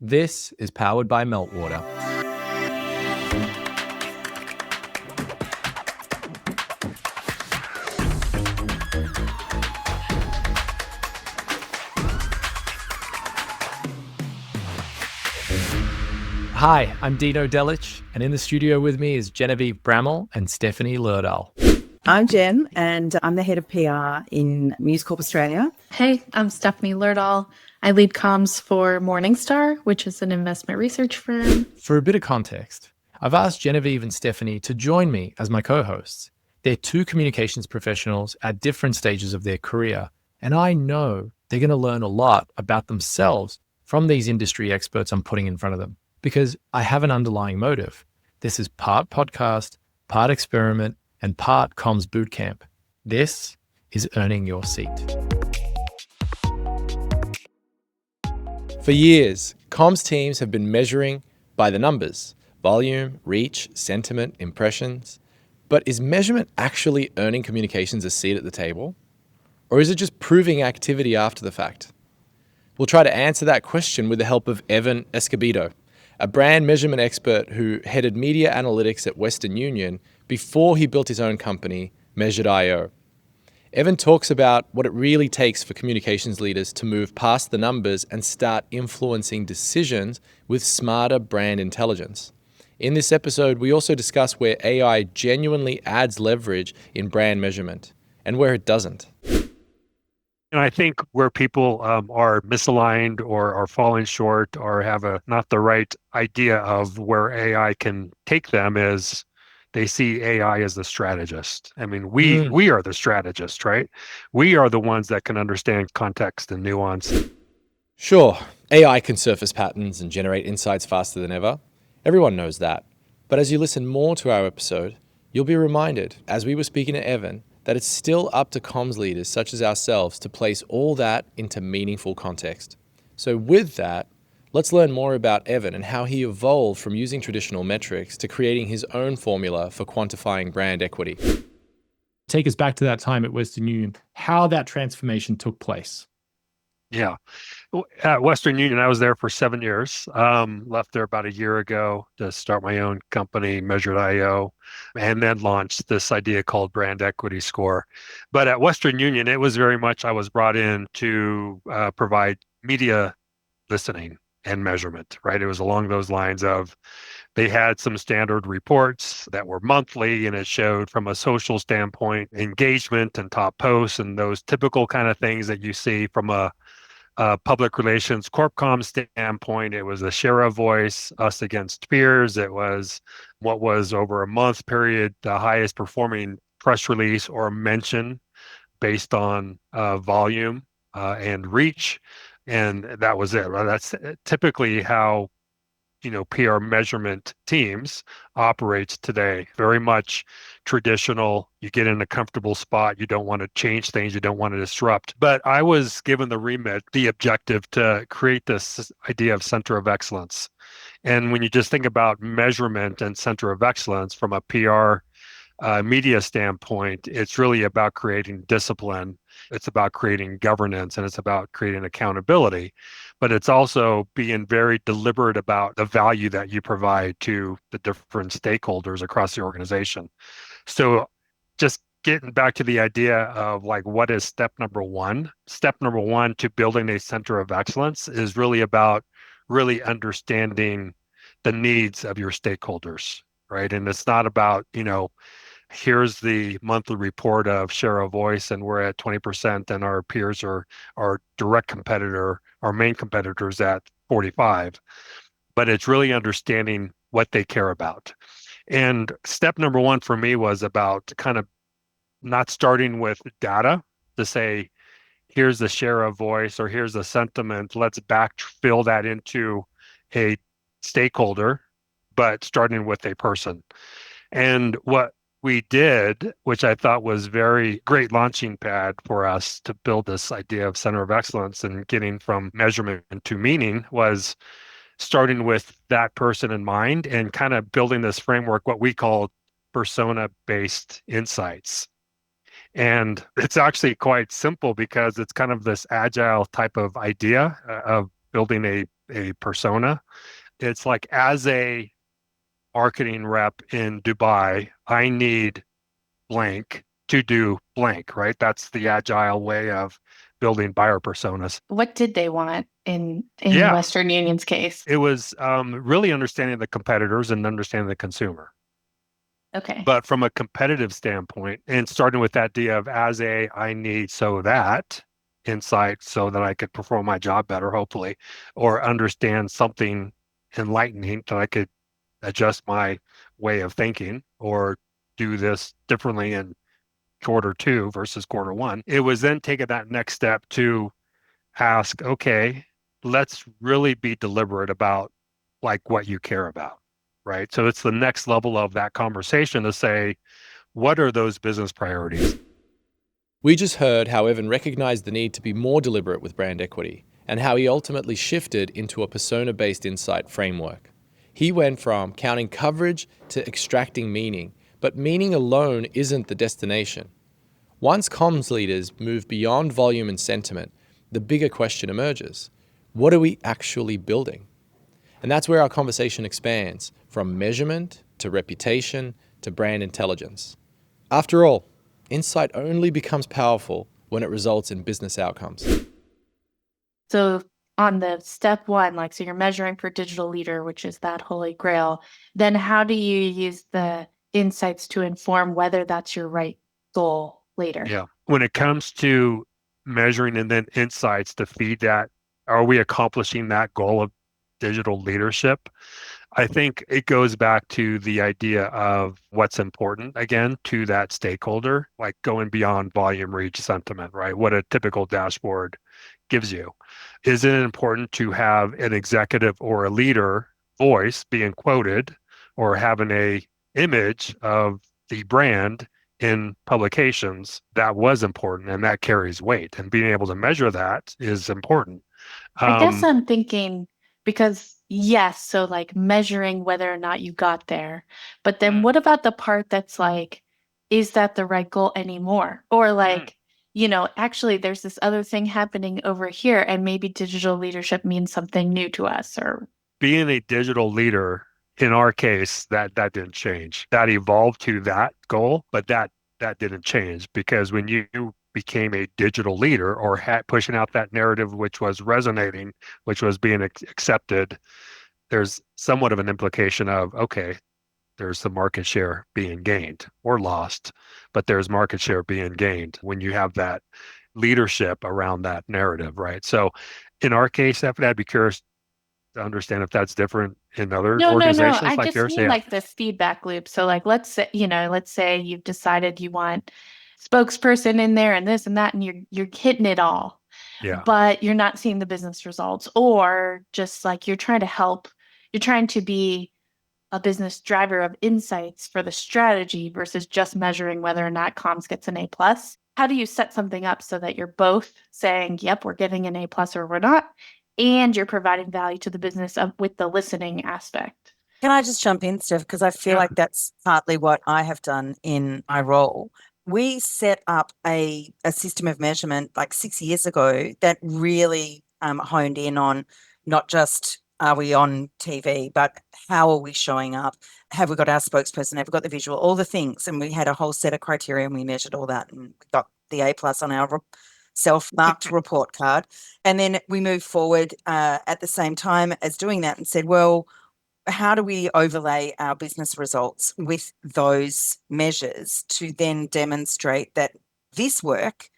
This is powered by Meltwater. Hi, I'm Dino Delich, and in the studio with me is Genevieve Bramall and Stephanie Lerdahl. I'm Jen, and I'm the head of PR in News Corp Australia. Hey, I'm Stephanie Lerdahl. I lead comms for Morningstar, which is an investment research firm. For a bit of context, I've asked Genevieve and Stephanie to join me as my co-hosts. They're two communications professionals at different stages of their career, and I know they're going to learn a lot about themselves from these industry experts I'm putting in front of them, because I have an underlying motive. This is part podcast, part experiment, and part comms bootcamp. This is earning your seat. For years, comms teams have been measuring by the numbers: volume, reach, sentiment, impressions. But is measurement actually earning communications a seat at the table? Or is it just proving activity after the fact? We'll try to answer that question with the help of Evan Escobedo, a brand measurement expert who headed media analytics at Western Union before he built his own company, Measured.io. Evan talks about what it really takes for communications leaders to move past the numbers and start influencing decisions with smarter brand intelligence. In this episode, we also discuss where AI genuinely adds leverage in brand measurement and where it doesn't. And I think where people are misaligned or are falling short or have not the right idea of where AI can take them is they see AI as the strategist. I mean, we are the strategist, right? We are the ones that can understand context and nuance. Sure, AI can surface patterns and generate insights faster than ever. Everyone knows that. But as you listen more to our episode, you'll be reminded, as we were speaking to Evan, that it's still up to comms leaders such as ourselves to place all that into meaningful context. So with that, let's learn more about Evan and how he evolved from using traditional metrics to creating his own formula for quantifying brand equity. Take us back to that time at Western Union, how that transformation took place. Yeah. At Western Union, I was there for 7 years. Left there about a year ago to start my own company, Measured.io, and then launched this idea called Brand Equity Score. But at Western Union, it was very much I was brought in to provide media listening and measurement, right? It was along those lines of they had some standard reports that were monthly, and it showed from a social standpoint, engagement and top posts and those typical kind of things that you see from a public relations corp comm standpoint. It was a share of voice, us against peers. It was what was over a month period the highest performing press release or mention based on volume and reach, and that was it. Right? That's typically how PR measurement teams operates today. Very much traditional. You get in a comfortable spot. You don't want to change things. You don't want to disrupt. But I was given the remit, the objective to create this idea of center of excellence. And when you just think about measurement and center of excellence from a PR media standpoint, it's really about creating discipline. It's about creating governance, and it's about creating accountability. But it's also being very deliberate about the value that you provide to the different stakeholders across the organization. So just getting back to the idea of like, what is step number one? Step number one to building a center of excellence is really about really understanding the needs of your stakeholders, right? And it's not about, here's the monthly report of share of voice and we're at 20% and our peers are our direct competitor, our main competitors at 45. But it's really understanding what they care about. And step number one for me was about kind of not starting with data to say, here's the share of voice or here's the sentiment, let's backfill that into a stakeholder, but starting with a person. And what we did, which I thought was very great launching pad for us to build this idea of center of excellence and getting from measurement to meaning, was starting with that person in mind and kind of building this framework, what we call persona-based insights. And it's actually quite simple because it's kind of this agile type of idea of building a a persona. It's like, as a marketing rep in Dubai, I need blank to do blank, right? That's the agile way of building buyer personas. What did they want in Yeah, Western Union's case? it was really understanding the competitors and understanding the consumer. Okay. But from a competitive standpoint, and starting with that idea of I need so that insight so that I could perform my job better, hopefully, or understand something enlightening that I could adjust my way of thinking or do this differently in quarter 2 versus quarter 1. It was then taking that next step to ask, okay, let's really be deliberate about like what you care about, right? So it's the next level of that conversation to say, what are those business priorities? We just heard how Evan recognized the need to be more deliberate with brand equity and how he ultimately shifted into a persona-based insight framework. He went from counting coverage to extracting meaning, but meaning alone isn't the destination. Once comms leaders move beyond volume and sentiment, the bigger question emerges. What are we actually building? And that's where our conversation expands, from measurement to reputation to brand intelligence. After all, insight only becomes powerful when it results in business outcomes. So on the step one, like, so you're measuring for digital leader, which is that holy grail, then how do you use the insights to inform whether that's your right goal later? Yeah. When it comes to measuring and then insights to feed that, are we accomplishing that goal of digital leadership? I think it goes back to the idea of what's important again to that stakeholder, like going beyond volume, reach, sentiment, right? What a typical dashboard gives you. Is it important to have an executive or a leader voice being quoted or having a image of the brand in publications? That was important and that carries weight, and being able to measure that is important. I guess Um, I'm thinking because yes, so like measuring whether or not you got there. But then mm, what about the part that's like, is that the right goal anymore? Or mm. like, actually there's this other thing happening over here and maybe digital leadership means something new to us or Being a digital leader, in our case, that didn't change. That evolved to that goal, but that didn't change, because when you became a digital leader or pushing out that narrative which was resonating, which was being accepted, there's somewhat of an implication of, okay, there's some market share being gained or lost, but there's market share being gained when you have that leadership around that narrative, right? So in our case, I'd be curious to understand if that's different in other no. organizations I like just yours. mean Yeah. like the feedback loop. So like let's say you've decided you want spokesperson in there and this and that, and you're hitting it all, Yeah. but you're not seeing the business results, or just like you're trying to be a business driver of insights for the strategy versus just measuring whether or not comms gets an A plus. How do you set something up so that you're both saying, yep, we're getting an A plus or we're not, and you're providing value to the business with the listening aspect? Can I just jump in, Steph? Because I feel Yeah. like that's partly what I have done in my role. We set up a system of measurement like 6 years ago that really honed in on not just are we on TV, but how are we showing up? Have we got our spokesperson? Have we got the visual? All the things. And we had a whole set of criteria and we measured all that and we got the A plus on our self-marked report card. And then we moved forward at the same time as doing that and said, well, how do we overlay our business results with those measures to then demonstrate that this work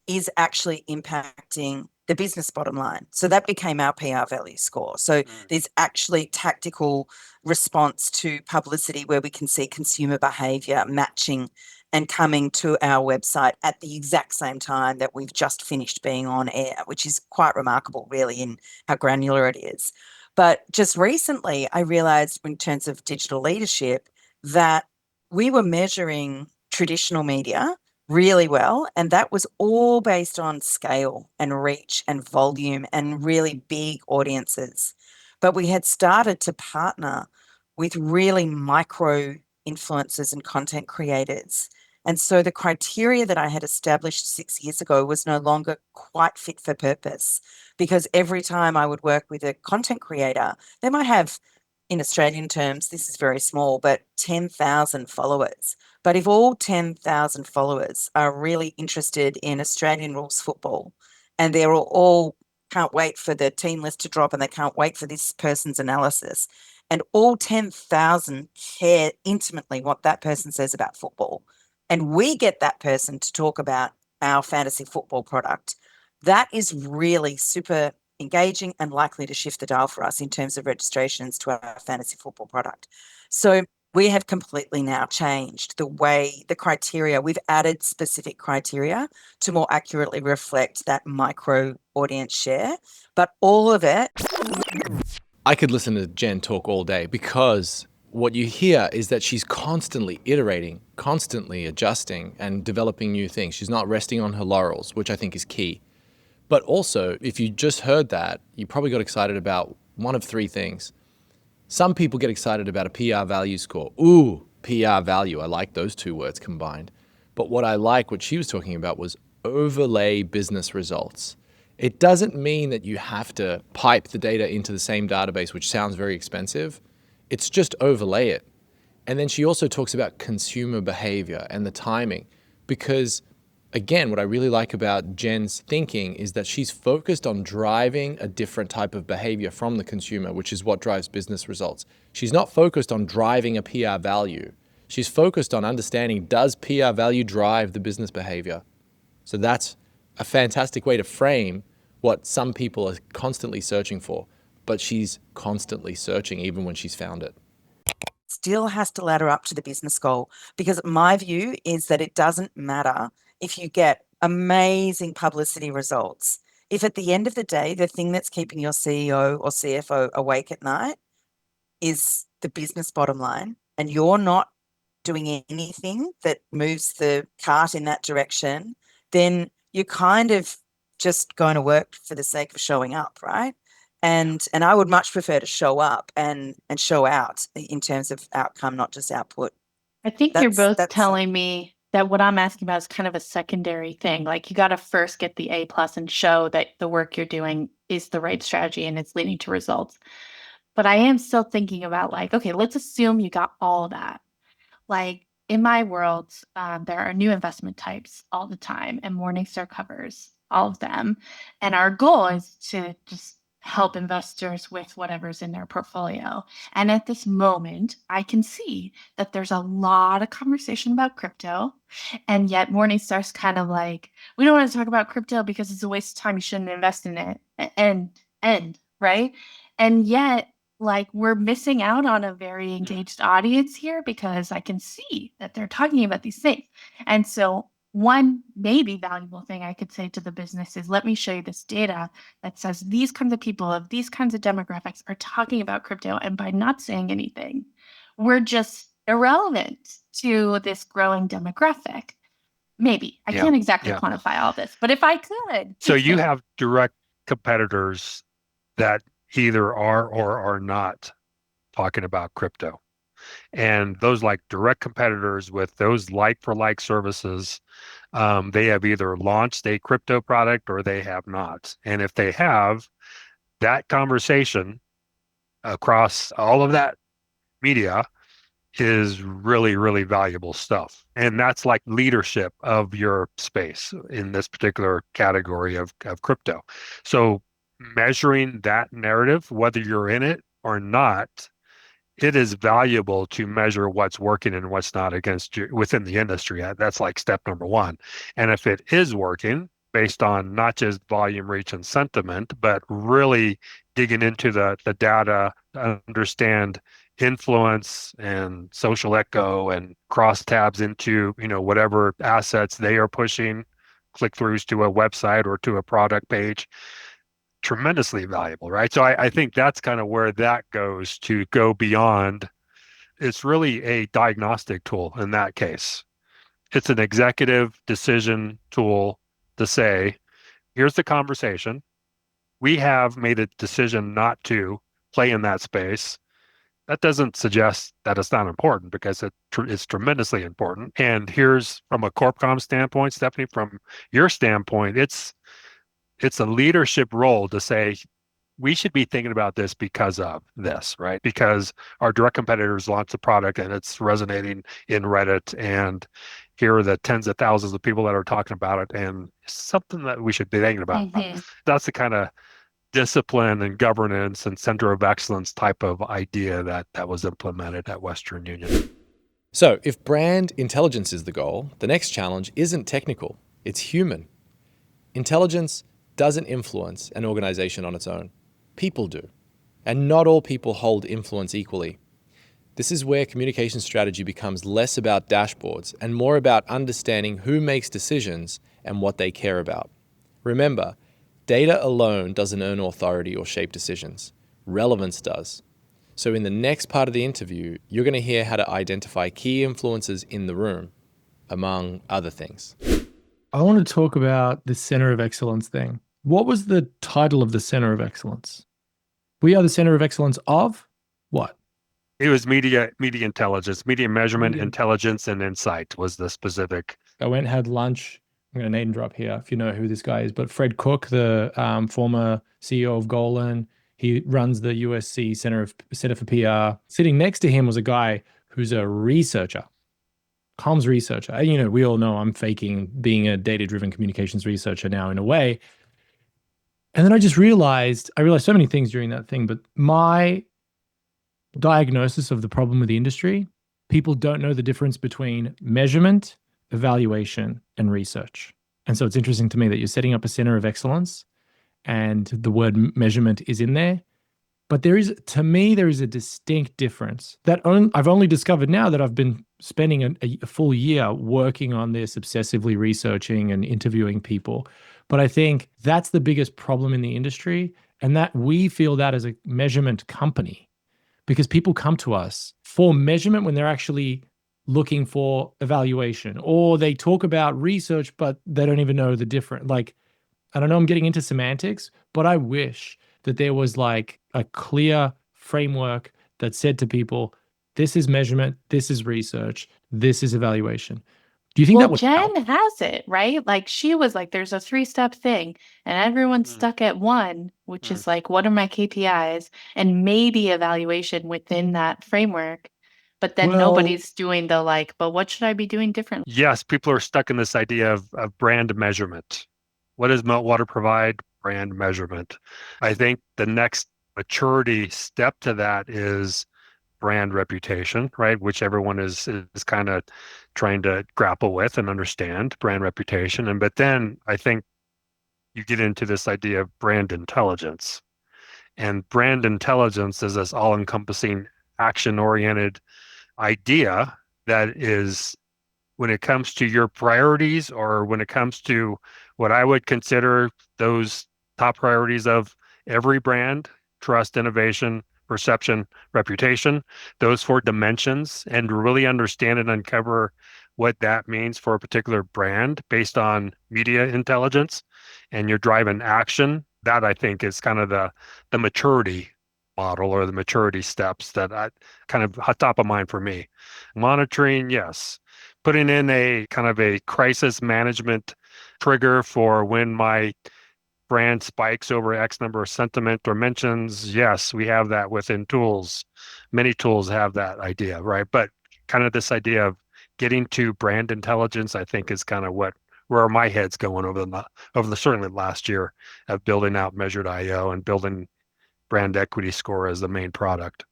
is actually impacting the business bottom line? So that became our PR value score. So there's actually tactical response to publicity where we can see consumer behavior matching and coming to our website at the exact same time that we've just finished being on air, which is quite remarkable, really, in how granular it is. But just recently, I realized in terms of digital leadership that we were measuring traditional media really well. And that was all based on scale and reach and volume and really big audiences. But we had started to partner with really micro influencers and content creators And so the criteria that I had established 6 years ago was no longer quite fit for purpose, because every time I would work with a content creator, they might have, in Australian terms, this is very small, but 10,000 followers. But if all 10,000 followers are really interested in Australian rules football, and they're all can't wait for the team list to drop and they can't wait for this person's analysis, and all 10,000 care intimately what that person says about football, and we get that person to talk about our fantasy football product, that is really super engaging and likely to shift the dial for us in terms of registrations to our fantasy football product. So we have completely now changed the way, the criteria. We've added specific criteria to more accurately reflect that micro audience share, but all of it. I could listen to Jen talk all day, because what you hear is that she's constantly iterating, constantly adjusting and developing new things. She's not resting on her laurels, which I think is key. But also, if you just heard that, you probably got excited about one of three things. Some people get excited about a PR value score. Ooh, PR value. I like those two words combined. But what she was talking about was overlay business results. It doesn't mean that you have to pipe the data into the same database, which sounds very expensive. It's just overlay it. And then she also talks about consumer behavior and the timing, because again, what I really like about Jen's thinking is that she's focused on driving a different type of behavior from the consumer, which is what drives business results. She's not focused on driving a PR value. She's focused on understanding, does PR value drive the business behavior? So that's a fantastic way to frame what some people are constantly searching for, but she's constantly searching even when she's found it. Still has to ladder up to the business goal, because my view is that it doesn't matter if you get amazing publicity results. If at the end of the day, the thing that's keeping your CEO or CFO awake at night is the business bottom line, and you're not doing anything that moves the cart in that direction, then you're kind of just going to work for the sake of showing up, right? And I would much prefer to show up and show out in terms of outcome, not just output. I think you're both That's telling me that what I'm asking about is kind of a secondary thing. Like, you got to first get the A+ and show that the work you're doing is the right strategy and it's leading to results. But I am still thinking about, like, okay, let's assume you got all that. Like, in my world, there are new investment types all the time, and Morningstar covers all of them. And our goal is to just help investors with whatever's in their portfolio. And at this moment, I can see that there's a lot of conversation about crypto. And yet Morningstar's kind of like, we don't want to talk about crypto because it's a waste of time. You shouldn't invest in it. End, right? And yet, like, we're missing out on a very engaged audience here, because I can see that they're talking about these things. And so one maybe valuable thing I could say to the business is, let me show you this data that says these kinds of people of these kinds of demographics are talking about crypto. And by not saying anything, we're just irrelevant to this growing demographic. Maybe. I can't exactly quantify all this, but if I could. So you have direct competitors that either are or are not talking about crypto. And those, like, direct competitors with those like-for-like services, they have either launched a crypto product or they have not. And if they have, that conversation across all of that media is really, really valuable stuff. And that's like leadership of your space in this particular category of crypto. So measuring that narrative, whether you're in it or not, it is valuable to measure what's working and what's not against you within the industry. That's like step number one. And if it is working based on not just volume, reach, and sentiment, but really digging into the data to understand influence and social echo and cross tabs into, whatever assets they are pushing, click-throughs to a website or to a product page, tremendously valuable, right? So I think that's kind of where that goes to go beyond. It's really a diagnostic tool in that case. It's an executive decision tool to say, here's the conversation. We have made a decision not to play in that space. That doesn't suggest that it's not important, because it's tremendously important. And here's, from a CorpCom standpoint, Stephanie, from your standpoint, it's a leadership role to say, we should be thinking about this because of this, right? Because our direct competitors launched a product and it's resonating in Reddit, and here are the tens of thousands of people that are talking about it, and it's something that we should be thinking about. That's the kind of discipline and governance and center of excellence type of idea that was implemented at Western Union. So if brand intelligence is the goal, the next challenge isn't technical, it's human. Intelligence doesn't influence an organization on its own. People do. And not all people hold influence equally. This is where communication strategy becomes less about dashboards and more about understanding who makes decisions and what they care about. Remember, data alone doesn't earn authority or shape decisions. Relevance does. So in the next part of the interview, you're going to hear how to identify key influences in the room, among other things. I want to talk about the center of excellence thing. What was the title of the center of excellence? We are the center of excellence of what? It was media intelligence, media measurement, intelligence, and insight was the specific. I went and had lunch. I'm going to name drop here if you know who this guy is, but Fred Cook, the former CEO of Golan, he runs the USC Center for PR. Sitting next to him was a guy who's a researcher, comms researcher. And, you know, we all know I'm faking being a data-driven communications researcher now in a way. And then I realized so many things during that thing, but my diagnosis of the problem with the industry, people don't know the difference between measurement, evaluation, and research. And so it's interesting to me that you're setting up a center of excellence and the word measurement is in there. But there is a distinct difference that I've only discovered now that I've been spending a full year working on this, obsessively researching and interviewing people. But I think that's the biggest problem in the industry, and that we feel that as a measurement company, because people come to us for measurement when they're actually looking for evaluation, or they talk about research, but they don't even know the difference. Like, I don't know, I'm getting into semantics, but I wish that there was like a clear framework that said to people, this is measurement, this is research, this is evaluation. Do you think that would Jen help? has it, right? Like, she was like, there's a 3-step thing, and everyone's stuck at one, which is like, what are my KPIs? And maybe evaluation within that framework. But then nobody's doing the like, but what should I be doing differently? Yes, people are stuck in this idea of brand measurement. What does Meltwater provide? Brand measurement. I think the next maturity step to that is brand reputation, right? Which everyone is kind of trying to grapple with and understand brand reputation. But then I think you get into this idea of brand intelligence. And brand intelligence is this all-encompassing, action-oriented idea that is, when it comes to your priorities, or when it comes to what I would consider those top priorities of every brand: trust, innovation, perception, reputation, those 4 dimensions, and really understand and uncover what that means for a particular brand based on media intelligence, and you're driving action. That, I think, is kind of the maturity model, or the maturity steps that I kind of top of mind for me. Monitoring, yes. Putting in a kind of a crisis management trigger for when my brand spikes over X number of sentiment or mentions. Yes, we have that within tools. Many tools have that idea, right? But kind of this idea of getting to brand intelligence, I think, is kind of where my head's going over the certainly last year of building out measured IO and building brand equity score as the main product.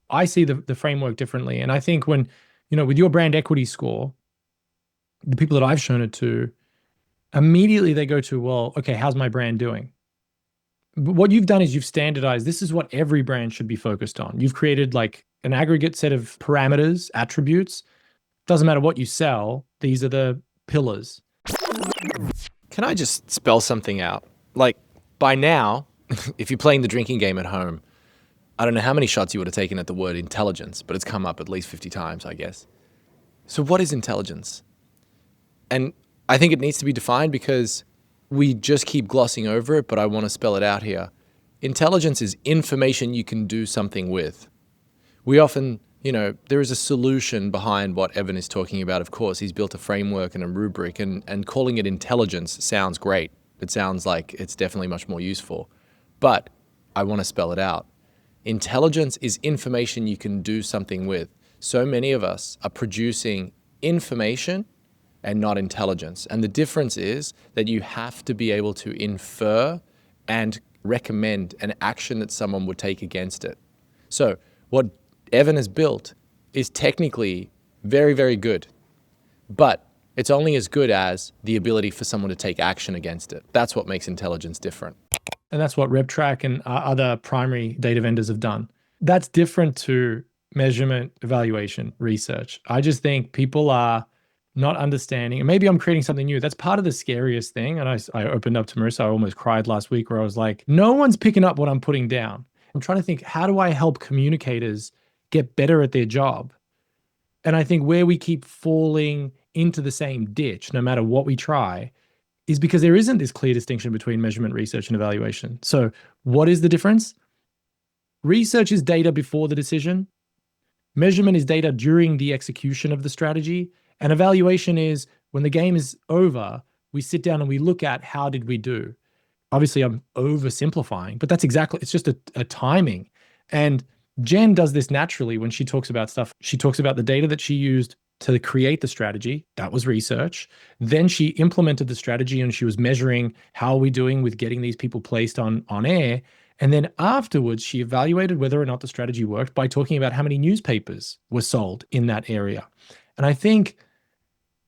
I see the framework differently. And I think when, with your brand equity score, the people that I've shown it to, immediately they go to, well, okay, how's my brand doing? But what you've done is you've standardized, this is what every brand should be focused on. You've created like an aggregate set of parameters, attributes. Doesn't matter what you sell, these are the pillars. Can I just spell something out? Like, by now, if you're playing the drinking game at home, I don't know how many shots you would have taken at the word intelligence, but it's come up at least 50 times, I guess. So what is intelligence? And I think it needs to be defined, because we just keep glossing over it, but I want to spell it out here. Intelligence is information you can do something with. We often, there is a solution behind what Evan is talking about. Of course, he's built a framework and a rubric, and calling it intelligence sounds great. It sounds like it's definitely much more useful. But I want to spell it out. Intelligence is information you can do something with. So many of us are producing information and not intelligence. And the difference is that you have to be able to infer and recommend an action that someone would take against it. So what Evan has built is technically very, very good, but it's only as good as the ability for someone to take action against it. That's what makes intelligence different. And that's what RepTrack and other primary data vendors have done. That's different to measurement, evaluation, research. I just think people are not understanding, and maybe I'm creating something new. That's part of the scariest thing. And I opened up to Marissa. I almost cried last week where I was like, no one's picking up what I'm putting down. I'm trying to think, how do I help communicators get better at their job? And I think where we keep falling into the same ditch, no matter what we try, is because there isn't this clear distinction between measurement, research, and evaluation. So what is the difference? Research is data before the decision. Measurement is data during the execution of the strategy. And evaluation is when the game is over, we sit down and we look at how did we do. Obviously, I'm oversimplifying, but that's exactly, it's just a timing. And Jen does this naturally when she talks about stuff. She talks about the data that she used to create the strategy. That was research. Then she implemented the strategy and she was measuring how are we doing with getting these people placed on air. And then afterwards, she evaluated whether or not the strategy worked by talking about how many newspapers were sold in that area. And I think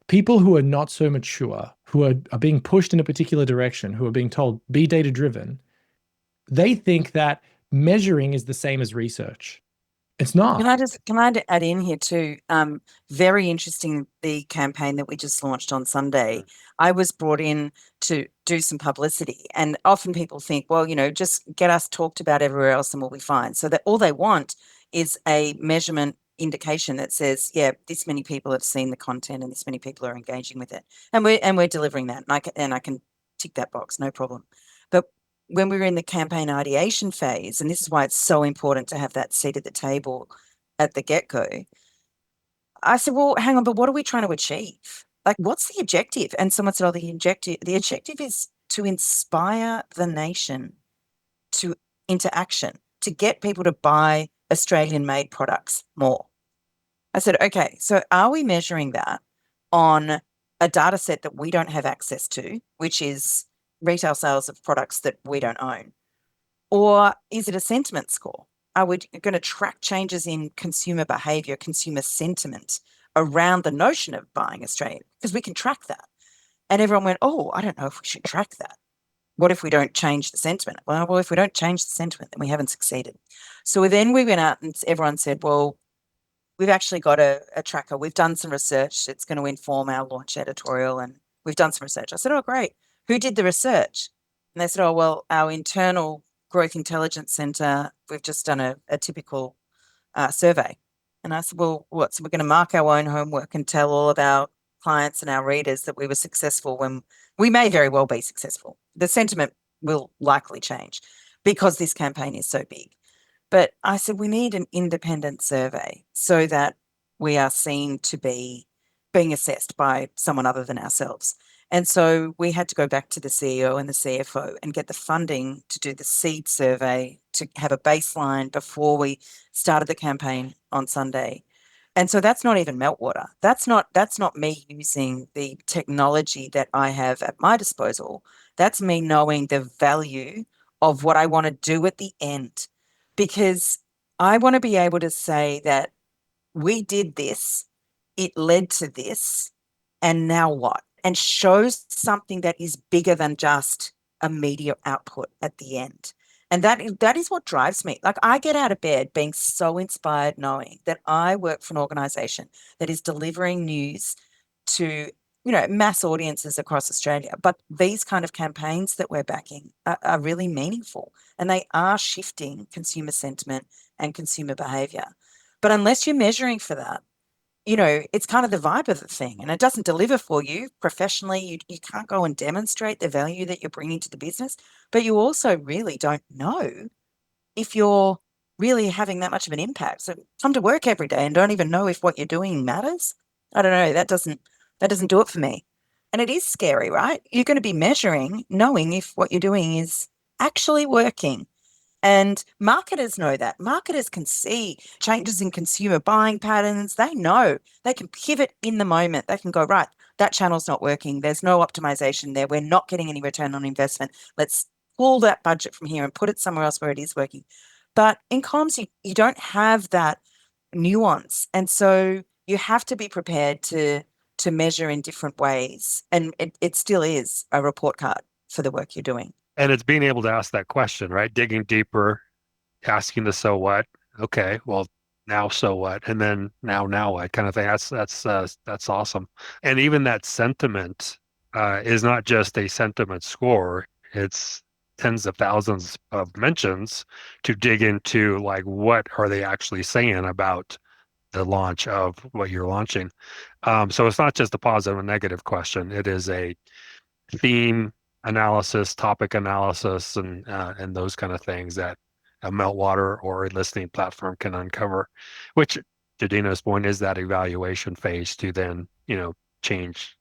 people who are not so mature, who are being pushed in a particular direction, who are being told, be data-driven, they think that measuring is the same as research. It's not. Can I add in here too? Very interesting, the campaign that we just launched on Sunday. I was brought in to do some publicity, and often people think, well, just get us talked about everywhere else and we'll be fine. So that all they want is a measurement indication that says, yeah, this many people have seen the content and this many people are engaging with it, and we're delivering that, and I can tick that box, no problem. But when we were in the campaign ideation phase, and this is why it's so important to have that seat at the table at the get-go, I said, well, hang on, but what are we trying to achieve? Like, what's the objective? And someone said, oh, the objective is to inspire the nation into action, to get people to buy Australian-made products more. I said, okay, so are we measuring that on a data set that we don't have access to, which is retail sales of products that we don't own? Or is it a sentiment score? Are we going to track changes in consumer behavior, consumer sentiment around the notion of buying Australian? Because we can track that. And everyone went, oh, I don't know if we should track that. What if we don't change the sentiment? Well, if we don't change the sentiment, then we haven't succeeded. So then we went out and everyone said, well, we've actually got a tracker. We've done some research. It's going to inform our launch editorial, and we've done some research. I said, oh, great. Who did the research? And they said, oh, well, our internal growth intelligence center, we've just done a typical survey. And I said, well, what? So we're going to mark our own homework and tell all of our clients and our readers that we were successful when we may very well be successful. The sentiment will likely change because this campaign is so big. But I said, we need an independent survey so that we are seen to be being assessed by someone other than ourselves. And so we had to go back to the CEO and the CFO and get the funding to do the seed survey, to have a baseline before we started the campaign on Sunday. And so that's not even meltwater. That's not me using the technology that I have at my disposal. That's me knowing the value of what I want to do at the end, because I want to be able to say that we did this, it led to this, and now what? And shows something that is bigger than just a media output at the end. And that is what drives me. Like, I get out of bed being so inspired knowing that I work for an organization that is delivering news to, mass audiences across Australia. But these kind of campaigns that we're backing are really meaningful, and they are shifting consumer sentiment and consumer behavior. But unless you're measuring for that, it's kind of the vibe of the thing, and it doesn't deliver for you professionally. You can't go and demonstrate the value that you're bringing to the business, but you also really don't know if you're really having that much of an impact. So come to work every day and don't even know if what you're doing matters. I don't know. That doesn't do it for me. And it is scary, right? You're going to be measuring, knowing if what you're doing is actually working. And marketers know that. Marketers can see changes in consumer buying patterns. They know they can pivot in the moment. They can go, right, that channel's not working. There's no optimization there. We're not getting any return on investment. Let's pull that budget from here and put it somewhere else where it is working. But in comms, you don't have that nuance. And so you have to be prepared to measure in different ways. And it still is a report card for the work you're doing. And it's being able to ask that question, right? Digging deeper, asking the so what. Okay, well, now so what? And then now what kind of thing. That's awesome. And even that sentiment is not just a sentiment score. It's tens of thousands of mentions to dig into, like, what are they actually saying about the launch of what you're launching. So it's not just a positive and negative question. It is a theme analysis, topic analysis, and those kind of things that a Meltwater or a listening platform can uncover, which, to Dina's point, is that evaluation phase to then, change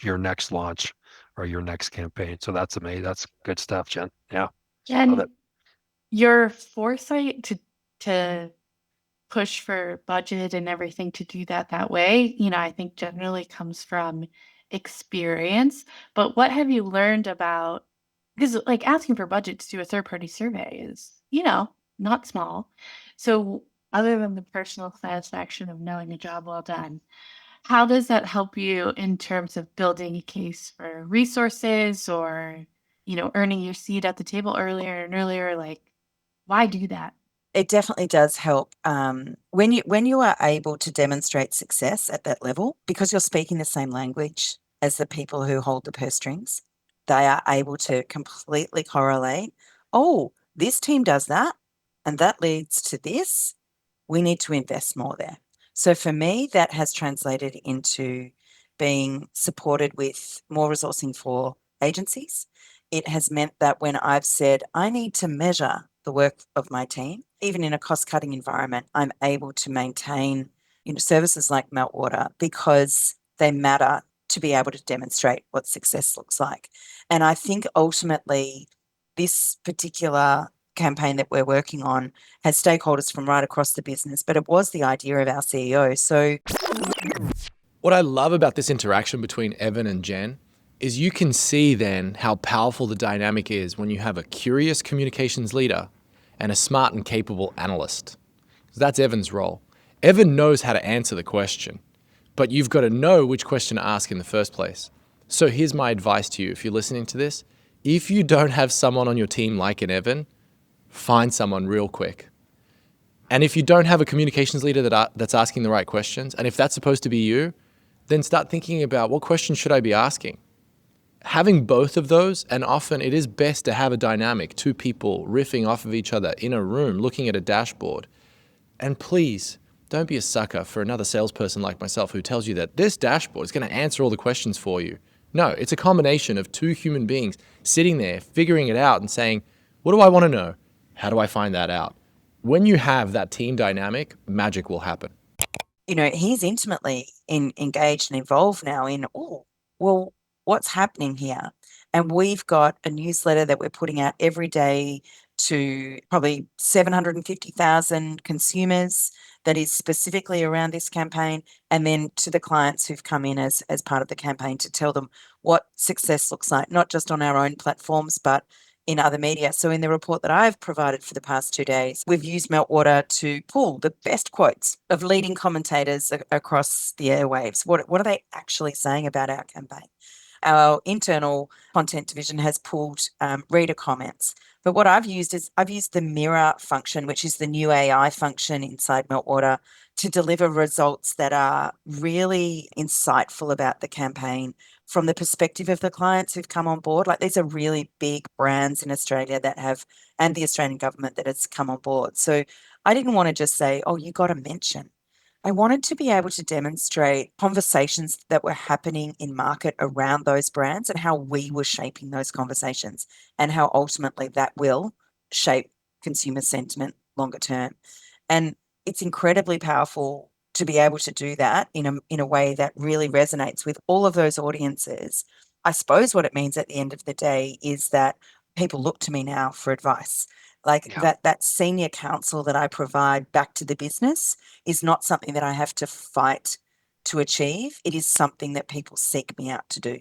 your next launch or your next campaign. So that's amazing. That's good stuff, Jen. Yeah. Love And it. your foresight to push for budget and everything to do that way, I think generally comes from experience. But what have you learned about, because like asking for budget to do a third party survey is, not small. So other than the personal satisfaction of knowing a job well done, how does that help you in terms of building a case for resources or, earning your seat at the table earlier and earlier? Like, why do that? It definitely does help when you are able to demonstrate success at that level, because you're speaking the same language as the people who hold the purse strings. They are able to completely correlate. Oh, this team does that, and that leads to this. We need to invest more there. So for me, that has translated into being supported with more resourcing for agencies. It has meant that when I've said I need to measure the work of my team, even in a cost-cutting environment, I'm able to maintain, services like Meltwater because they matter to be able to demonstrate what success looks like. And I think ultimately this particular campaign that we're working on has stakeholders from right across the business, but it was the idea of our CEO. So what I love about this interaction between Evan and Jen is you can see then how powerful the dynamic is when you have a curious communications leader and a smart and capable analyst. That's Evan's role. Evan knows how to answer the question, but you've got to know which question to ask in the first place. So here's my advice to you if you're listening to this. If you don't have someone on your team like an Evan, find someone real quick. And if you don't have a communications leader that's asking the right questions, and if that's supposed to be you, then start thinking about what questions should I be asking? Having both of those, and often it is best to have a dynamic, two people riffing off of each other in a room, looking at a dashboard. And please, don't be a sucker for another salesperson like myself who tells you that this dashboard is going to answer all the questions for you. No, it's a combination of two human beings sitting there, figuring it out and saying, what do I want to know? How do I find that out? When you have that team dynamic, magic will happen. He's intimately engaged and involved now in, well, what's happening here? And we've got a newsletter that we're putting out every day to probably 750,000 consumers that is specifically around this campaign, and then to the clients who've come in as part of the campaign to tell them what success looks like, not just on our own platforms, but in other media. So in the report that I've provided for the past 2 days, we've used Meltwater to pull the best quotes of leading commentators across the airwaves. What are they actually saying about our campaign? Our internal content division has pulled reader comments. But what I've used the mirror function, which is the new AI function inside Meltwater, to deliver results that are really insightful about the campaign from the perspective of the clients who've come on board. Like, these are really big brands in Australia and the Australian government that has come on board. So I didn't want to just say, oh, you got to mention. I wanted to be able to demonstrate conversations that were happening in market around those brands and how we were shaping those conversations and how ultimately that will shape consumer sentiment longer term. And it's incredibly powerful to be able to do that in a way that really resonates with all of those audiences. I suppose what it means at the end of the day is that people look to me now for advice. Like Yeah. that senior counsel that I provide back to the business is not something that I have to fight to achieve. It is something that people seek me out to do.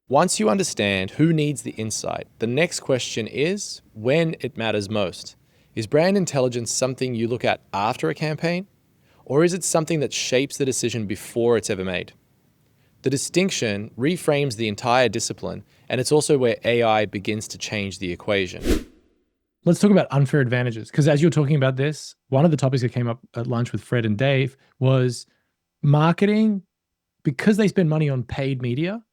Once you understand who needs the insight, the next question is when it matters most. Is brand intelligence something you look at after a campaign, or is it something that shapes the decision before it's ever made? The distinction reframes the entire discipline, and it's also where AI begins to change the equation. Let's talk about unfair advantages, because as you're talking about this, one of the topics that came up at lunch with Fred and Dave was marketing. Because they spend money on paid media,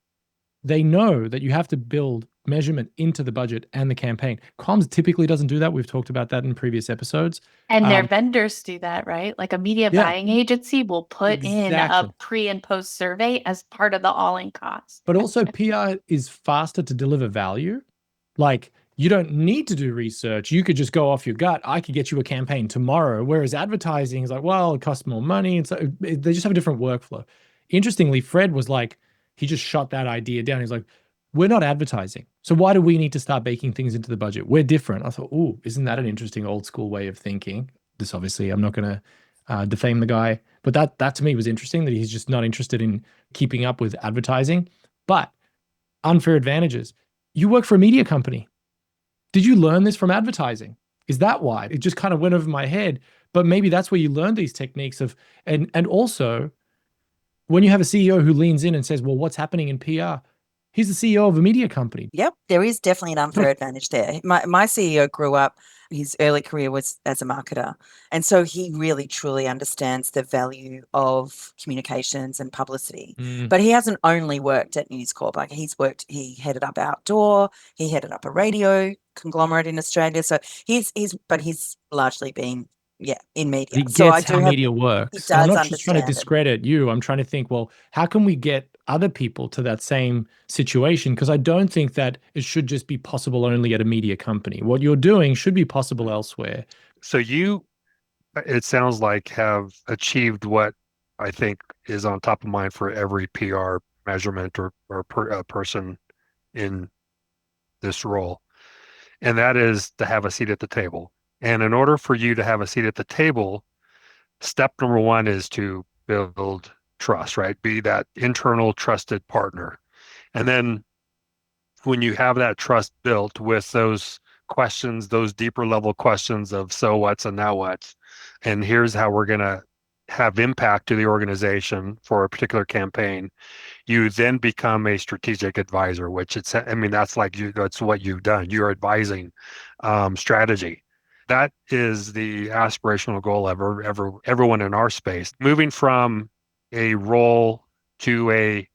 they know that you have to build measurement into the budget and the campaign. Comms typically doesn't do that. We've talked about that in previous episodes. And their vendors do that, right? Like a media buying agency will put in Exactly. a pre and post survey as part of the all-in cost. But also PR is faster to deliver value. Like, you don't need to do research. You could just go off your gut. I could get you a campaign tomorrow. Whereas advertising is like, well, it costs more money. And so they just have a different workflow. Interestingly, Fred was like, he just shot that idea down. He's like, we're not advertising. So why do we need to start baking things into the budget? We're different. I thought, oh, isn't that an interesting old school way of thinking? This obviously, I'm not going to defame the guy, but that to me was interesting, that he's just not interested in keeping up with advertising. But unfair advantages. You work for a media company. Did you learn this from advertising? Is that why? It just kind of went over my head. But maybe that's where you learn these techniques of, and also when you have a CEO who leans in and says, well, what's happening in PR? He's the CEO of a media company. Yep, there is definitely an unfair advantage there. My CEO grew up, his early career was as a marketer. And so he really, truly understands the value of communications and publicity. But he hasn't only worked at News Corp. Like he headed up outdoor, he headed up a radio conglomerate in Australia. So he's largely been in media. He So gets how media works. He I'm does not just trying to understand it. discredit you. I'm trying to think, well, how can we get other people to that same situation? Because I don't think that it should just be possible only at a media company. What you're doing should be possible elsewhere. So you, it sounds like, have achieved what I think is on top of mind for every PR measurement or person in this role. And that is to have a seat at the table. And in order for you to have a seat at the table, step number one is to build trust, right? Be that internal trusted partner. And then when you have that trust built with those questions, those deeper level questions of so what's and now what's, and here's how we're going to have impact to the organization for a particular campaign, you then become a strategic advisor, which that's like that's what you've done. You're advising strategy. That is the aspirational goal of everyone in our space. Moving from a role to a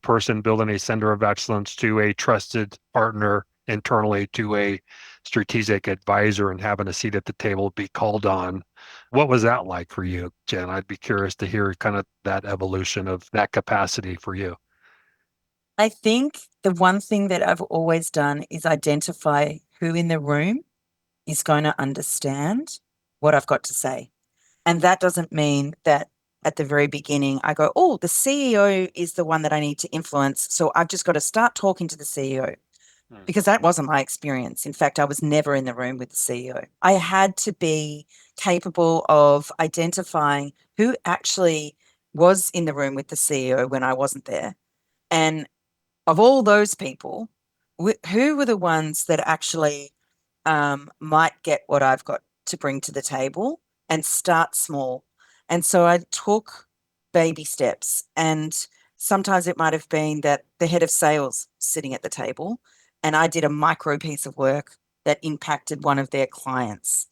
person building a center of excellence to a trusted partner internally to a strategic advisor and having a seat at the table, be called on. What was that like for you, Jen? I'd be curious to hear kind of that evolution of that capacity for you. I think the one thing that I've always done is identify who in the room is going to understand what I've got to say. And that doesn't mean that at the very beginning I go, oh, the CEO is the one that I need to influence, so I've just got to start talking to the CEO. Because that wasn't my experience. In fact, I was never in the room with the CEO. I had to be capable of identifying who actually was in the room with the CEO when I wasn't there. And of all those people, who were the ones that actually might get what I've got to bring to the table, and start small. And so I took baby steps, and sometimes it might have been that the head of sales sitting at the table, and I did a micro piece of work that impacted one of their clients.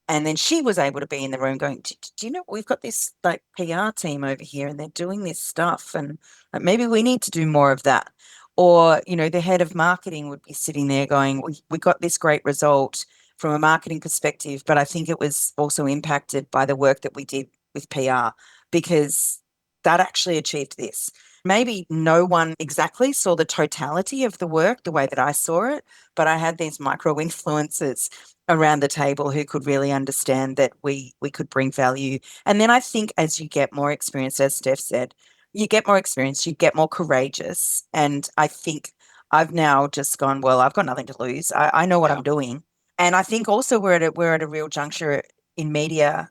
And then she was able to be in the room going, do you know, we've got this like PR team over here and they're doing this stuff, and maybe we need to do more of that. Or, the head of marketing would be sitting there going, we got this great result from a marketing perspective, but I think it was also impacted by the work that we did with PR, because that actually achieved this. maybe no one exactly saw the totality of the work the way that I saw it, but I had these micro influencers around the table who could really understand that we could bring value. And then I think as you get more experience, as Steph said, you get more experience, you get more courageous. And I think I've now just gone, well, I've got nothing to lose. I know what Yeah. I'm doing. And I think also we're at a real juncture in media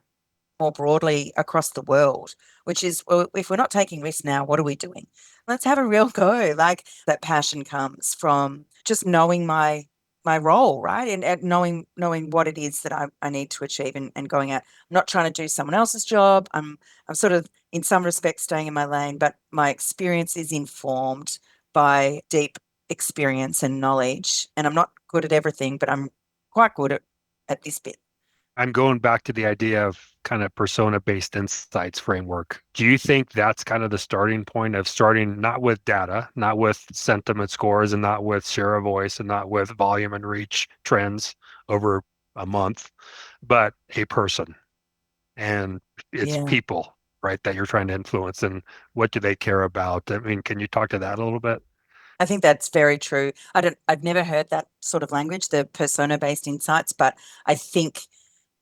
more broadly across the world, which is, well, if we're not taking risks now, what are we doing? Let's have a real go. Like, that passion comes from just knowing my role, right? And knowing what it is that I need to achieve, and going out. I'm not trying to do someone else's job. I'm sort of in some respects staying in my lane, but my experience is informed by deep experience and knowledge. And I'm not good at everything, but I'm quite good at this bit. I'm going back to the idea of kind of persona-based insights framework. Do you think that's kind of the starting point of starting not with data, not with sentiment scores, and not with share of voice, and not with volume and reach trends over a month, but a person and it's Yeah. people, right, that you're trying to influence, and what do they care about? I mean, can you talk to that a little bit? I think that's very true. I've never heard that sort of language, the persona-based insights, but I think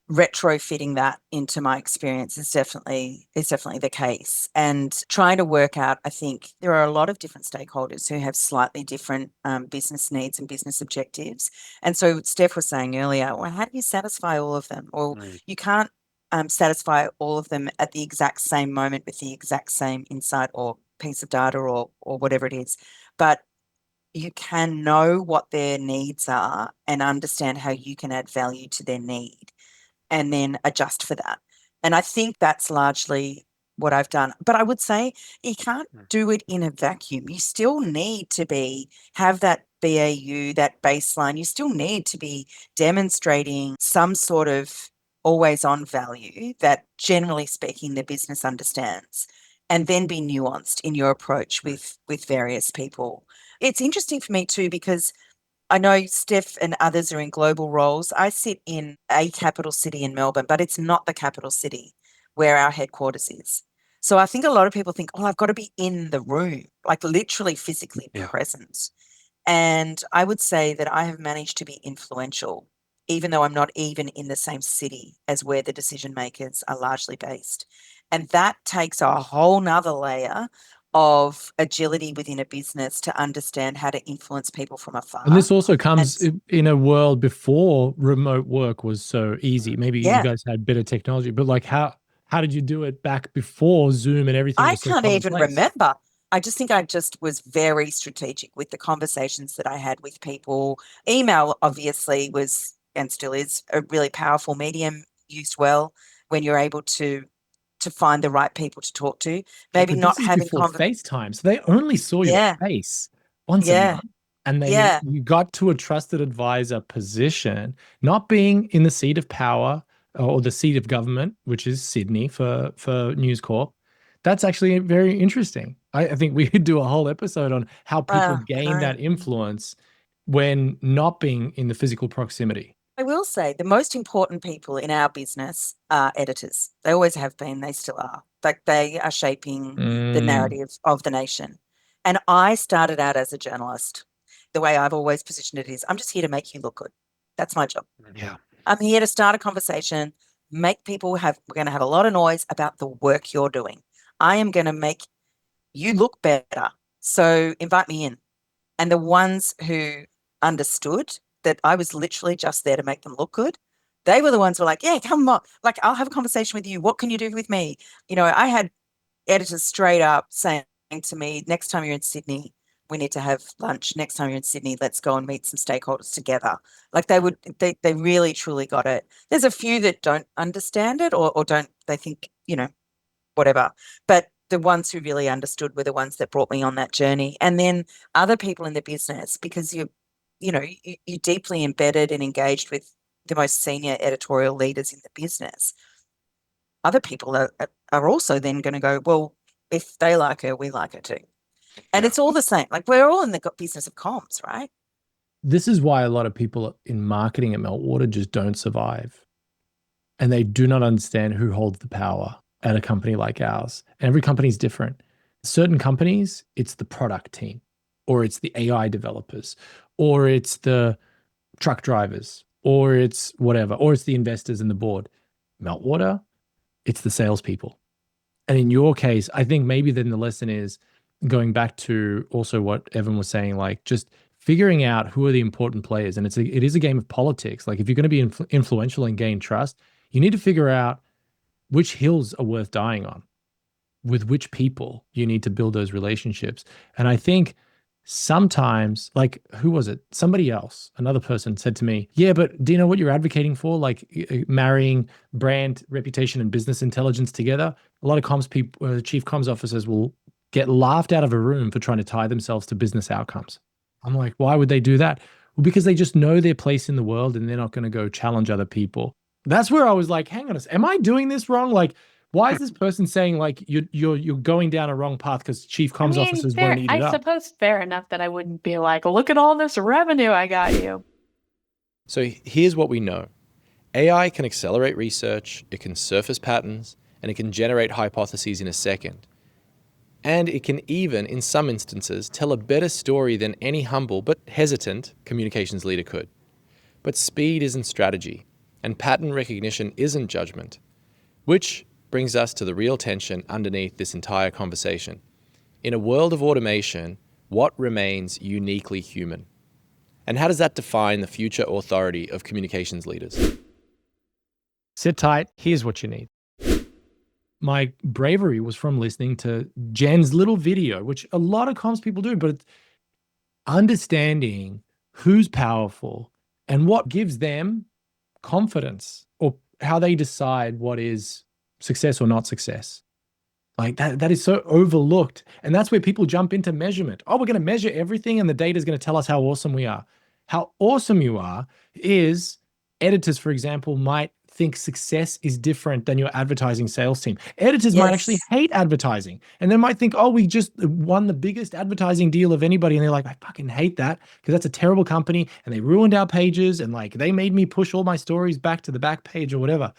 retrofitting that into my experience is definitely the case. And trying to work out, I think there are a lot of different stakeholders who have slightly different business needs and business objectives. And so Steph was saying earlier, well, how do you satisfy all of them? Well, you can't satisfy all of them at the exact same moment with the exact same insight or piece of data or whatever it is. But you can know what their needs are and understand how you can add value to their need, and then adjust for that. And I think that's largely what I've done. But I would say you can't do it in a vacuum. You still need to have that BAU, that baseline. You still need to be demonstrating some sort of always on value that, generally speaking, the business understands, and then be nuanced in your approach with various people. It's interesting for me too, because I know Steph and others are in global roles. I sit in a capital city in Melbourne, but it's not the capital city where our headquarters is. So I think a lot of people think, oh, I've got to be in the room, like literally physically Yeah. present. And I would say that I have managed to be influential, even though I'm not even in the same city as where the decision makers are largely based. And that takes a whole nother layer of agility within a business to understand how to influence people from afar. And this also comes in a world before remote work was so easy. Maybe you Yeah. guys had better technology, but like how did you do it back before Zoom and everything I was so can't even commonplace? remember. I just think I just was very strategic with the conversations that I had with people. Email obviously was, and still is, a really powerful medium used well when you're able to find the right people to talk to. Maybe But not this is having before FaceTime, so they only saw your Yeah. face once a Yeah. month, and then Yeah. you got to a trusted advisor position, not being in the seat of power or the seat of government, which is Sydney for News Corp. That's actually very interesting. I think we could do a whole episode on how people I gain know. that influence when not being in the physical proximity. I will say the most important people in our business are editors. They always have been, they still are. Like, they are shaping the narrative of the nation. And I started out as a journalist. The way I've always positioned it is, I'm just here to make you look good. That's my job. Yeah. I'm here to start a conversation, make people we're going to have a lot of noise about the work you're doing. I am going to make you look better. So invite me in. And the ones who understood that I was literally just there to make them look good, they were the ones who were like, yeah, come on. Like, I'll have a conversation with you. What can you do with me? I had editors straight up saying to me, next time you're in Sydney, we need to have lunch. Next time you're in Sydney, let's go and meet some stakeholders together. Like, they really, truly got it. There's a few that don't understand it or don't, they think, whatever. But the ones who really understood were the ones that brought me on that journey. And then other people in the business, because you're deeply embedded and engaged with the most senior editorial leaders in the business. Other people are also then going to go, well, if they like her, we like her too. And Yeah. it's all the same. Like, we're all in the business of comms, right? This is why a lot of people in marketing at Meltwater just don't survive. And they do not understand who holds the power at a company like ours. And every company is different. certain companies, it's the product team, or it's the AI developers, or it's the truck drivers, or it's whatever, or it's the investors and the board. Meltwater, it's the salespeople. And in your case, I think maybe then the lesson is going back to also what Evan was saying, like just figuring out who are the important players. And it is a game of politics. Like if you're going to be influential and gain trust, you need to figure out which hills are worth dying on, with which people you need to build those relationships. And I think sometimes, like, who was it? Somebody else, another person said to me, yeah, but do you know what you're advocating for? Like marrying brand, reputation, and business intelligence together. A lot of comms people, chief comms officers will get laughed out of a room for trying to tie themselves to business outcomes. I'm like, why would they do that? Well, because they just know their place in the world and they're not going to go challenge other people. That's where I was like, hang on a second, am I doing this wrong? Like, why is this person saying like you're going down a wrong path because chief comms officers won't eat it up? I suppose fair enough that I wouldn't be like, look at all this revenue I got you. So here's what we know. AI can accelerate research, it can surface patterns, and it can generate hypotheses in a second. And it can even, in some instances, tell a better story than any humble but hesitant communications leader could. But speed isn't strategy, and pattern recognition isn't judgment. Which brings us to the real tension underneath this entire conversation. In a world of automation, what remains uniquely human? And how does that define the future authority of communications leaders? Sit tight. Here's what you need. My bravery was from listening to Jen's little video, which a lot of comms people do, but understanding who's powerful and what gives them confidence, or how they decide what is success or not success. Like that is so overlooked. And that's where people jump into measurement. Oh, we're going to measure everything and the data is going to tell us how awesome we are. How awesome you are is, editors, for example, might think success is different than your advertising sales team. Editors might actually hate advertising, and they might think, oh, we just won the biggest advertising deal of anybody. And they're like, I fucking hate that because that's a terrible company and they ruined our pages and like they made me push all my stories back to the back page or whatever.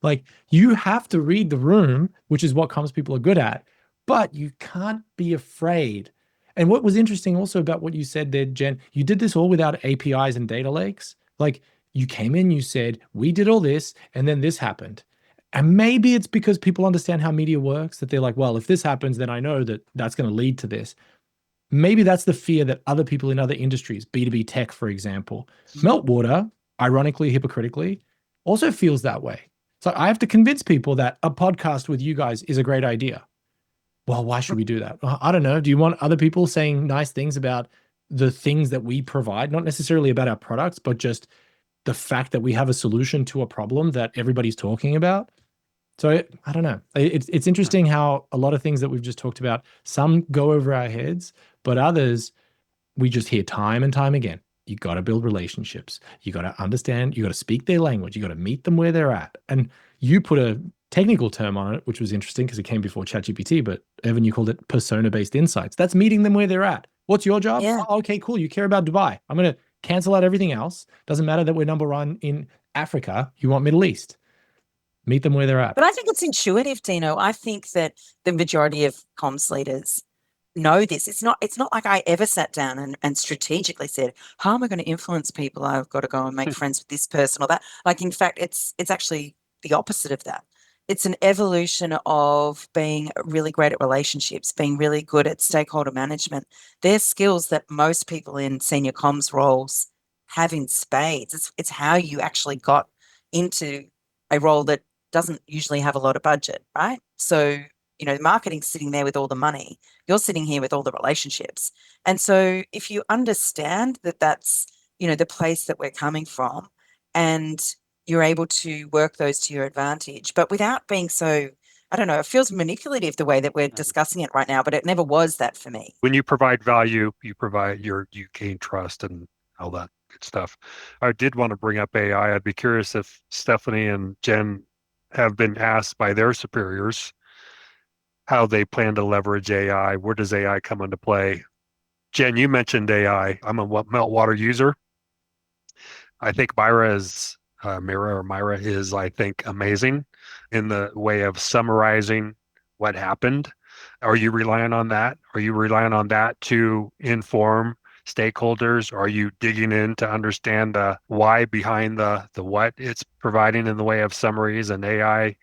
Like you have to read the room, which is what comms people are good at, but you can't be afraid. And what was interesting also about what you said there, Jen, you did this all without APIs and data lakes. Like you came in, you said, we did all this, and then this happened. And maybe it's because people understand how media works, that they're like, well, if this happens, then I know that that's going to lead to this. Maybe that's the fear that other people in other industries, B2B tech, for example, Meltwater, ironically, hypocritically, also feels that way. So I have to convince people that a podcast with you guys is a great idea. Well, why should we do that? Well, I don't know. Do you want other people saying nice things about the things that we provide? Not necessarily about our products, but just the fact that we have a solution to a problem that everybody's talking about. So I don't know. It's interesting how a lot of things that we've just talked about, some go over our heads, but others we just hear time and time again. You got to build relationships. You got to understand. You got to speak their language. You got to meet them where they're at. And you put a technical term on it, which was interesting because it came before ChatGPT. But Evan, you called it persona-based insights. That's meeting them where they're at. What's your job? Yeah. Oh, okay, cool. You care about Dubai. I'm going to cancel out everything else. Doesn't matter that we're number one in Africa. You want Middle East. Meet them where they're at. But I think it's intuitive, Dino. I think that the majority of comms leaders know this. It's not like I ever sat down and strategically said, how am I going to influence people? I've got to go and make friends with this person or that. Like, in fact, it's actually the opposite of that. It's an evolution of being really great at relationships, being really good at stakeholder management. They're skills that most people in senior comms roles have in spades. It's how you actually got into a role that doesn't usually have a lot of budget, right? So, marketing's sitting there with all the money. You're sitting here with all the relationships. And so if you understand that that's, the place that we're coming from, and you're able to work those to your advantage, but without being so, I don't know, it feels manipulative the way that we're discussing it right now, but it never was that for me. When you provide value, you gain trust and all that good stuff. I did want to bring up AI. I'd be curious if Stephanie and Jen have been asked by their superiors how they plan to leverage AI. Where does AI come into play? Jen, you mentioned AI. I'm a Meltwater user. I think Myra is, I think, amazing in the way of summarizing what happened. Are you relying on that? Are you relying on that to inform stakeholders? Are you digging in to understand the why behind the what it's providing in the way of summaries and AI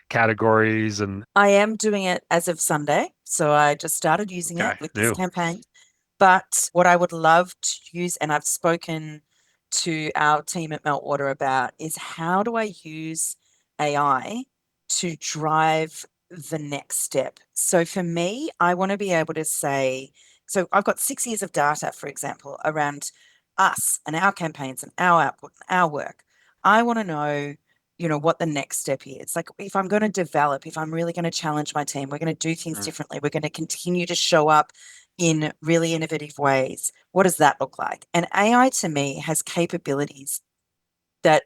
categories? And I am doing it as of Sunday. So I just started using it okay, with this new. campaign. But what I would love to use, and I've spoken to our team at Meltwater about, is how do I use AI to drive the next step? So for me, I want to be able to say, so I've got 6 years of data, for example, around us and our campaigns and our output and our work. I want to know, what the next step is. Like if I'm going to develop, if I'm really going to challenge my team, we're going to do things differently. We're going to continue to show up in really innovative ways. What does that look like? And AI to me has capabilities that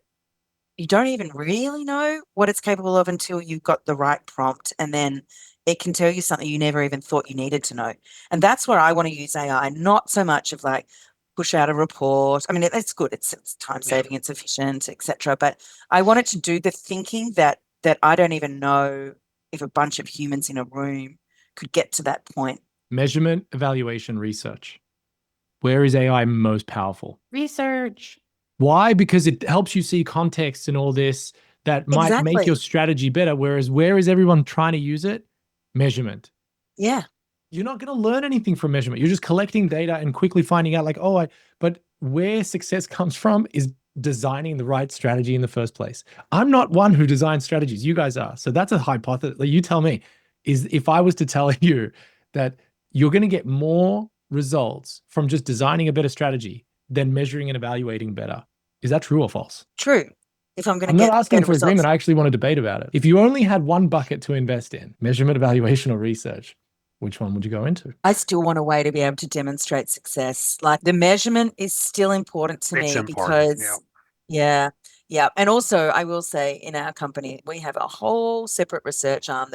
you don't even really know what it's capable of until you've got the right prompt, and then it can tell you something you never even thought you needed to know. And that's where I want to use AI, not so much of like push out a report. I mean, it's good. It's time saving, it's efficient, etc. But I want it to do the thinking that I don't even know if a bunch of humans in a room could get to that point. Measurement, evaluation, research. Where is AI most powerful? Research. Why? Because it helps you see context and all this that might make your Exactly. strategy better. Whereas where is everyone trying to use it? Measurement. Yeah. You're not going to learn anything from measurement. You're just collecting data and quickly finding out like, but where success comes from is designing the right strategy in the first place. I'm not one who designs strategies. You guys are. So that's a hypothesis. Like, you tell me, is if I was to tell you that you're going to get more results from just designing a better strategy than measuring and evaluating better, is that true or false? True. If I'm going to I'm not get asking better for results. agreement. I actually want to debate about it. If you only had one bucket to invest in, measurement, evaluation, or research, which one would you go into? I still want a way to be able to demonstrate success. Like the measurement is still important to It's me important. because, yeah. And also, I will say in our company, we have a whole separate research arm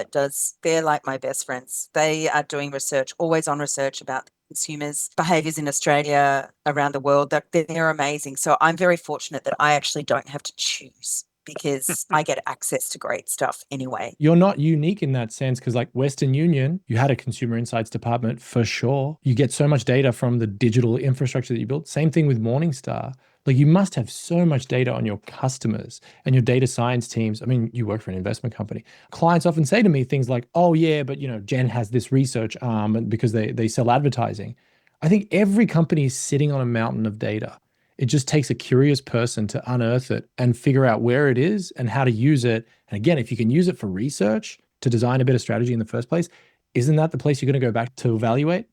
they're like my best friends. They are doing research, always on research about consumers' behaviors in Australia, around the world. They're amazing. So I'm very fortunate that I actually don't have to choose because I get access to great stuff anyway. You're not unique in that sense because, like Western Union, you had a consumer insights department for sure. You get so much data from the digital infrastructure that you built. Same thing with Morningstar. Like, you must have so much data on your customers and your data science teams. I mean, you work for an investment company. Clients often say to me things like, oh, yeah, but Jen has this research arm because they sell advertising. I think every company is sitting on a mountain of data. It just takes a curious person to unearth it and figure out where it is and how to use it. And again, if you can use it for research to design a better strategy in the first place, isn't that the place you're going to go back to evaluate?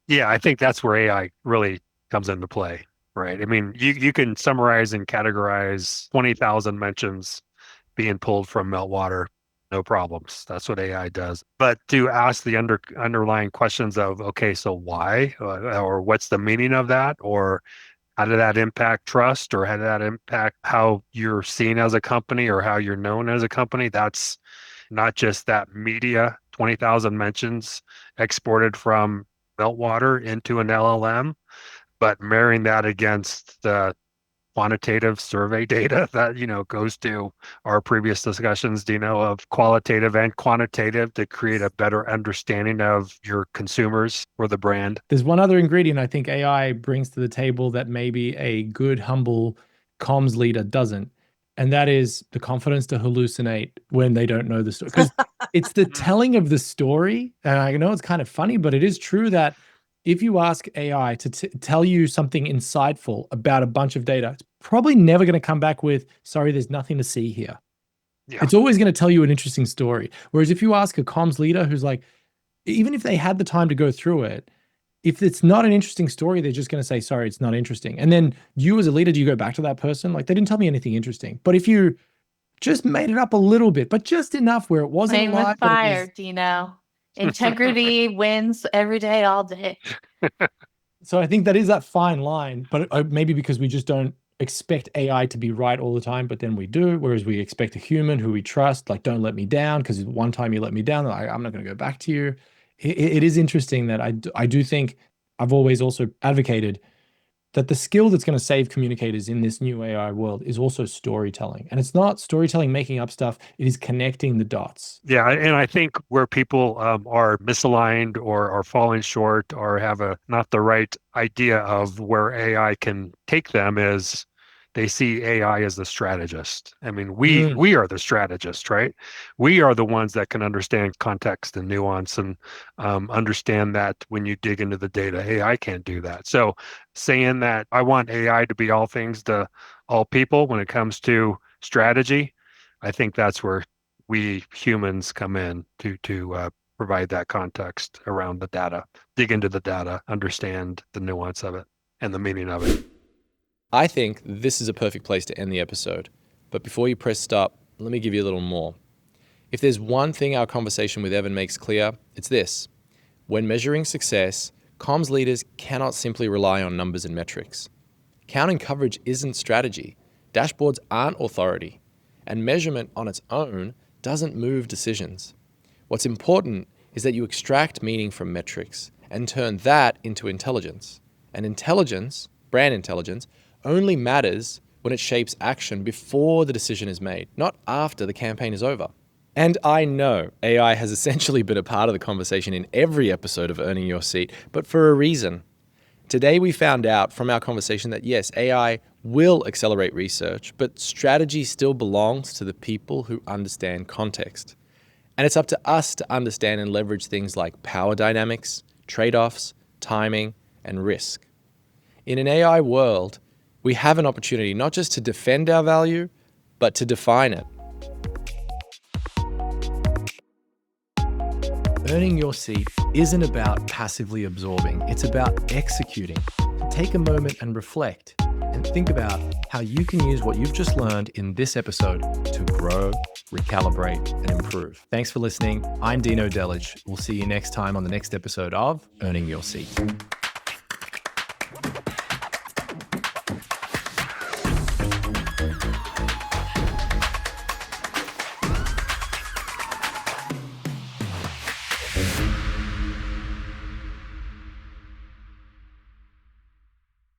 Yeah, I think that's where AI really comes into play, right? I mean, you can summarize and categorize 20,000 mentions being pulled from meltwater, no problems. That's what AI does. But to ask the underlying questions of, okay, so why, or what's the meaning of that, or how did that impact trust, or how did that impact how you're seen as a company or how you're known as a company? That's not just that media, 20,000 mentions exported from meltwater into an LLM, but marrying that against the quantitative survey data that goes to our previous discussions, of qualitative and quantitative to create a better understanding of your consumers or the brand. There's one other ingredient I think AI brings to the table that maybe a good, humble comms leader doesn't. And that is the confidence to hallucinate when they don't know the story. Because it's the telling of the story. And I know it's kind of funny, but it is true that if you ask AI to tell you something insightful about a bunch of data, it's probably never going to come back with, sorry, there's nothing to see here. Yeah. It's always going to tell you an interesting story. Whereas if you ask a comms leader who's like, even if they had the time to go through it, if it's not an interesting story, they're just going to say, sorry, it's not interesting. And then you as a leader, do you go back to that person? Like, they didn't tell me anything interesting. But if you just made it up a little bit, but just enough where it wasn't Playing live, with fire, Dino. Integrity wins every day, all day. So I think that is that fine line, but maybe because we just don't expect AI to be right all the time, but then we do, whereas we expect a human who we trust, like, don't let me down, because one time you let me down, I'm not going to go back to you. It is interesting that I do think I've always also advocated that the skill that's going to save communicators in this new AI world is also storytelling. And it's not storytelling making up stuff, it is connecting the dots. Yeah, and I think where people are misaligned or are falling short or have not the right idea of where AI can take them is they see AI as the strategist. I mean, we are the strategist, right? We are the ones that can understand context and nuance and understand that when you dig into the data. AI can't do that. So saying that I want AI to be all things to all people when it comes to strategy, I think that's where we humans come in to provide that context around the data, dig into the data, understand the nuance of it and the meaning of it. I think this is a perfect place to end the episode. But before you press stop, let me give you a little more. If there's one thing our conversation with Evan makes clear, it's this. When measuring success, comms leaders cannot simply rely on numbers and metrics. Counting coverage isn't strategy. Dashboards aren't authority. And measurement on its own doesn't move decisions. What's important is that you extract meaning from metrics and turn that into intelligence. And intelligence, brand intelligence, only matters when it shapes action before the decision is made, not after the campaign is over. And I know AI has essentially been a part of the conversation in every episode of Earning Your Seat, but for a reason. Today we found out from our conversation that yes, AI will accelerate research, but strategy still belongs to the people who understand context. And it's up to us to understand and leverage things like power dynamics, trade-offs, timing, and risk. In an AI world, we have an opportunity not just to defend our value, but to define it. Earning your seat isn't about passively absorbing, it's about executing. So take a moment and reflect and think about how you can use what you've just learned in this episode to grow, recalibrate, and improve. Thanks for listening. I'm Dino Delich. We'll see you next time on the next episode of Earning Your Seat.